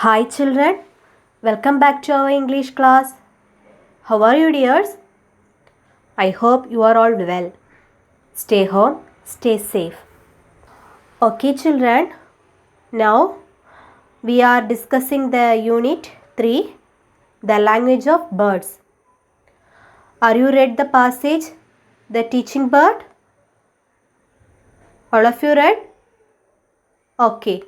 Hi children, welcome back to our English class. How are you dears? I hope you are all well. Stay home, stay safe. Okay children, now we are discussing the unit 3, the language of birds. Are you read the passage, the teaching bird? All of you read? Okay.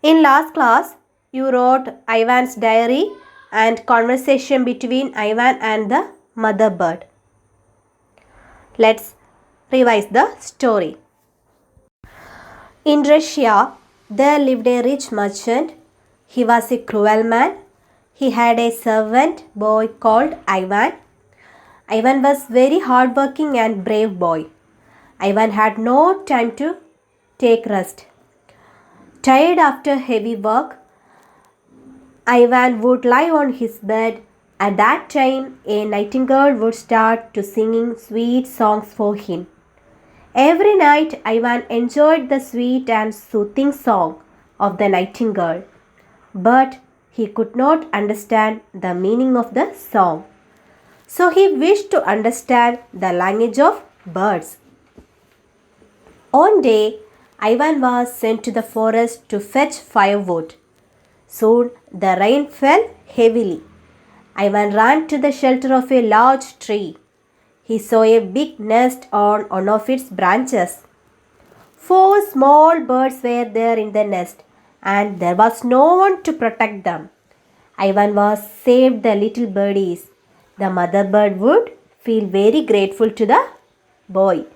In last class, you wrote Ivan's diary and conversation between Ivan and the mother bird. Let's revise the story. In Russia, there lived a rich merchant. He was a cruel man. He had a servant boy called Ivan. Ivan was very hardworking and brave boy. Ivan had no time to take rest. Tired after heavy work, Ivan would lie on his bed. At that time, a nightingale would start to singing sweet songs for him. Every night, Ivan enjoyed the sweet and soothing song of the nightingale, but he could not understand the meaning of the song. So he wished to understand the language of birds. One day, Ivan was sent to the forest to fetch firewood. Soon the rain fell heavily. Ivan ran to the shelter of a large tree. He saw a big nest on one of its branches. 4 small birds were there in the nest, and there was no one to protect them. Ivan was saved the little birdies. The mother bird would feel very grateful to the boy.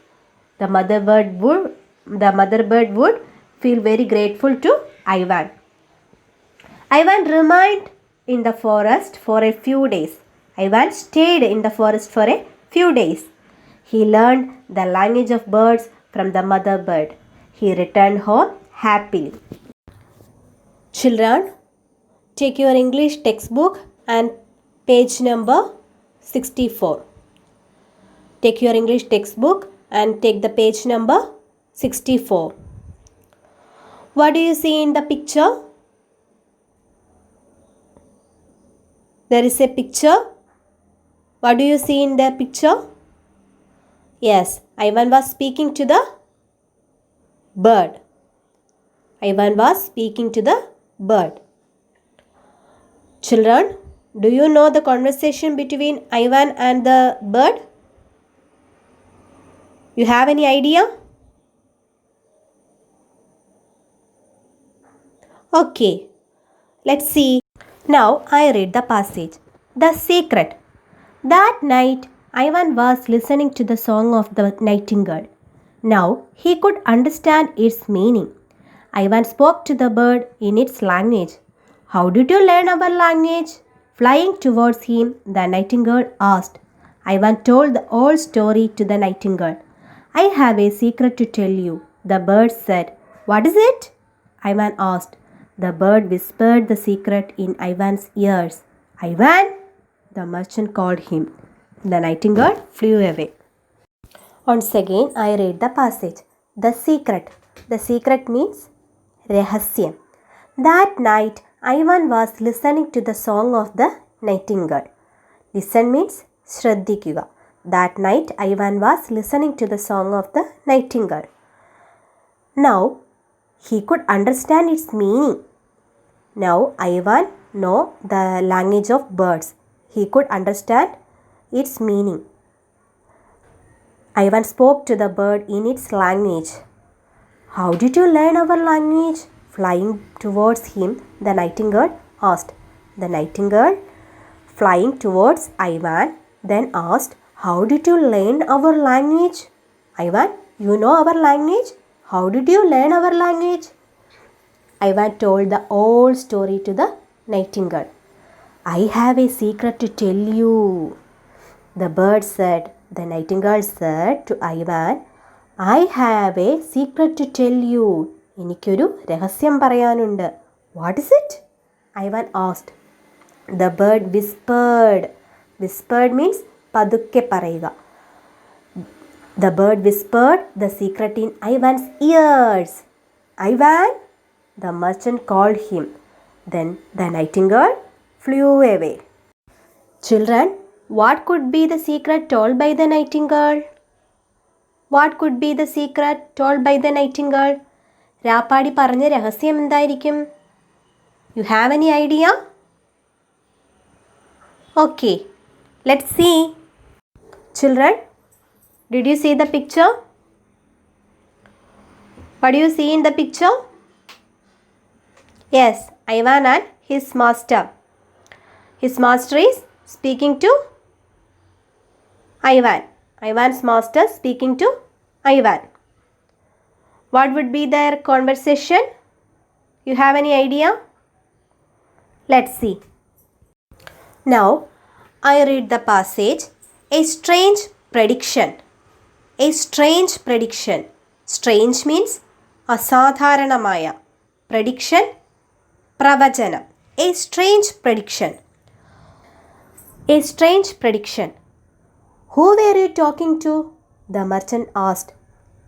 The mother bird would feel very grateful to Ivan. Ivan remained in the forest for a few days. Ivan stayed in the forest for a few days. He learned the language of birds from the mother bird. He returned home happily. Children, take your English textbook and page number 64. Take your English textbook and take the page number 64. What do you see in the picture? There is a picture. What do you see in the picture? Yes, Ivan was speaking to the bird. Ivan was speaking to the bird. Children, do you know the conversation between Ivan and the bird? You have any idea? Okay, let's see. Now I read the passage. The secret. That night, Ivan was listening to the song of the nightingale. Now he could understand its meaning. Ivan spoke to the bird in its language. How did you learn our language? Flying towards him, the nightingale asked. Ivan told the whole story to the nightingale. I have a secret to tell you, the bird said. What is it? Ivan asked. The bird whispered the secret in Ivan's ears. Ivan, the merchant called him. The nightingale flew away. Once again, I read the passage. The secret. The secret means rahasyam. That night, Ivan was listening to the song of the nightingale. Listen means shraddhikuga. That night, Ivan was listening to the song of the nightingale. Now, he could understand its meaning. Now, Ivan know the language of birds. He could understand its meaning. Ivan spoke to the bird in its language. How did you learn our language? Flying towards him, the nightingale asked. The nightingale, flying towards Ivan, then asked, how did you learn our language? Ivan, you know our language? How did you learn our language? Ivan told the whole story to the nightingale. I have a secret to tell you. The bird said. The nightingale said to Ivan, I have a secret to tell you. എനിക്കൊരു രഹസ്യം പറയാനുണ്ട്. What is it? Ivan asked. The bird whispered. Whispered means പതുക്കെ പറയുക. The bird whispered the secret in Ivan's ears. Ivan, the merchant called him. Then the nightingale flew away. Children, what could be the secret told by the nightingale? What could be the secret told by the nightingale? രാപ്പാടി പറഞ്ഞ രഹസ്യം എന്തായിരിക്കും? You have any idea? Okay, let's see. Children, did you see the picture? What do you see in the picture? Yes, Ivan and his master. His master is speaking to Ivan. Ivan's master speaking to Ivan. What would be their conversation? You have any idea? Let's see. Now, I read the passage. A strange prediction. A strange prediction. Strange means asadharanamaya. Prediction, pravachanam. A strange prediction. A strange prediction. Who were you talking to? The merchant asked.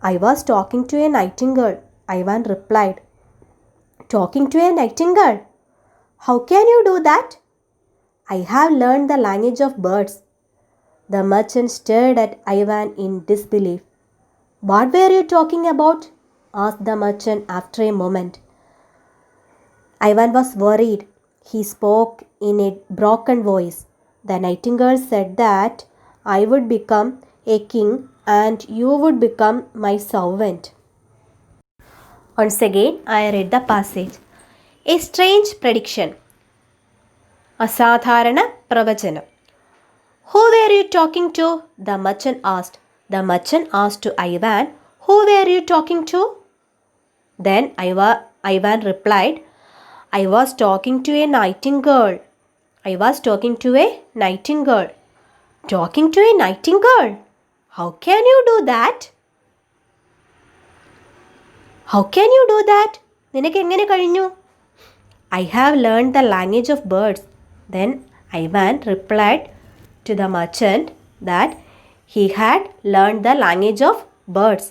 I was talking to a nightingale, Ivan replied. Talking to a nightingale? How can you do that? I have learned the language of birds. The merchant stared at Ivan in disbelief. What were you talking about? Asked the merchant after a moment. Ivan was worried. He spoke in a broken voice. The nightingale said that I would become a king and you would become my servant. Once again, I read the passage. A strange prediction. Asadharana pravachanam. Who were you talking to? The merchant asked. The merchant asked to Ivan, who were you talking to? Then Ivan replied, I was talking to a nightingale. I was talking to a nightingale. Talking to a nightingale? How can you do that? How can you do that? നിനക്ക് എങ്ങനെ കഴിഞ്ഞു? I have learned the language of birds. Then Ivan replied to the merchant that he had learned the language of birds.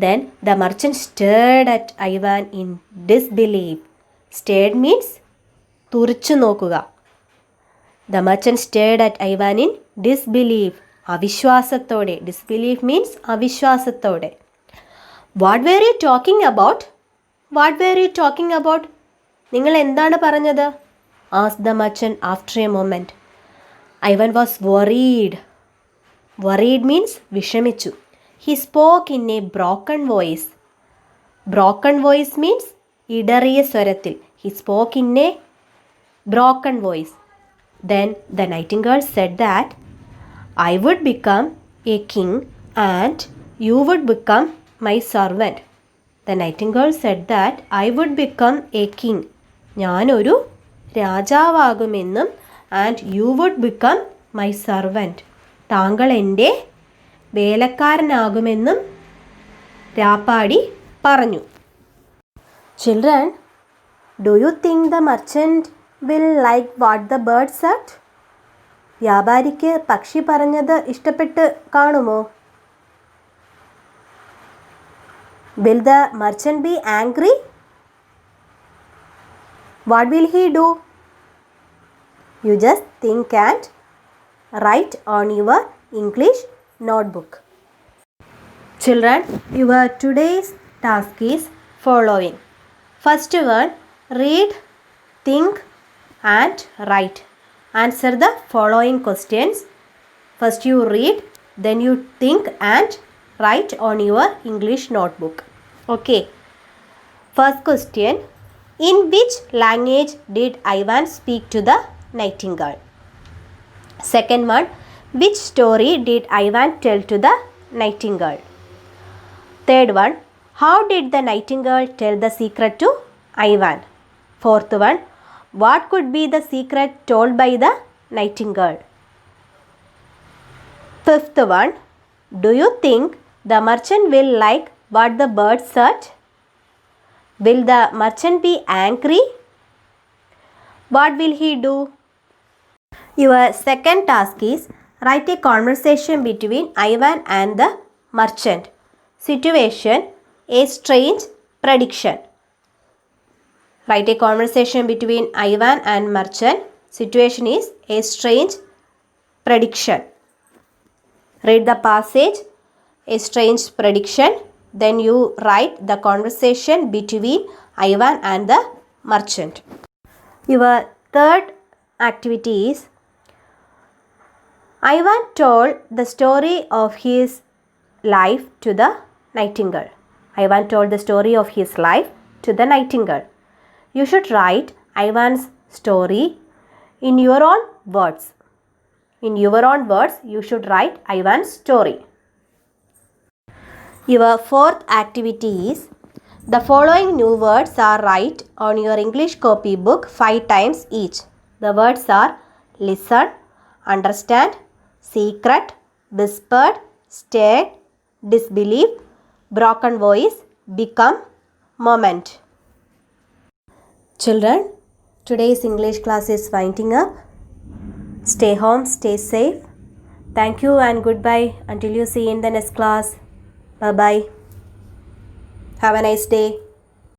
Then the merchant stared at Ivan in disbelief. Stared means തുറിച്ചു നോക്കുക. The merchant stared at Ivan in disbelief. അവിശ്വാസത്തോടെ. Disbelief means അവിശ്വാസത്തോടെ. What were you talking about? What were you talking about? നിങ്ങൾ എന്താണ് പറഞ്ഞത്? Asked the merchant after a moment. Ivan was worried. Worried means വിഷമിച്ചു. He spoke in a broken voice. Broken voice means ഇടറിയ സ്വരത്തിൽ. He spoke in a broken voice. Then the nightingale said that I would become a king and you would become my servant. The nightingale said that I would become a king. ഞാനൊരു രാജാവാകുമെന്നും and you would become my servant. താങ്കൾ എൻ്റെ വേലക്കാരനാകുമെന്നും രാപ്പാടി പറഞ്ഞു. Children, do you think the merchant will like what the bird said? വ്യാപാരിക്ക് പക്ഷി പറഞ്ഞത് ഇഷ്ടപ്പെട്ട് കാണുമോ? Will the merchant be angry? What will he do? You just think and write on your English notebook. Children, your today's task is following. First one, read, think and write. Answer the following questions. First you read, then you think and write on your English notebook. Okay. First question, in which language did Ivan speak to the nightingale? Second one, which story did Ivan tell to the nightingale? Third one, how did the nightingale tell the secret to Ivan? Fourth one, what could be the secret told by the nightingale? Fifth one, do you think the merchant will like what the bird said? Will the merchant be angry? What will he do? Your second task is write a conversation between Ivan and the merchant. Situation, a strange prediction. Write a conversation between Ivan and merchant. Situation is a strange prediction. Read the passage, a strange prediction. Then you write the conversation between Ivan and the merchant. Your third activity is Ivan told the story of his life to the nightingale. Ivan told the story of his life to the nightingale. You should write Ivan's story in your own words. In your own words, you should write Ivan's story. Your fourth activity is the following new words are right on your English copybook 5 times each. The words are listen, understand, secret, whispered, stared, disbelief, broken voice, become, moment. Children, today's English class is winding up. Stay home, stay safe. Thank you and goodbye until you see you in the next class. Bye-bye. Have a nice day.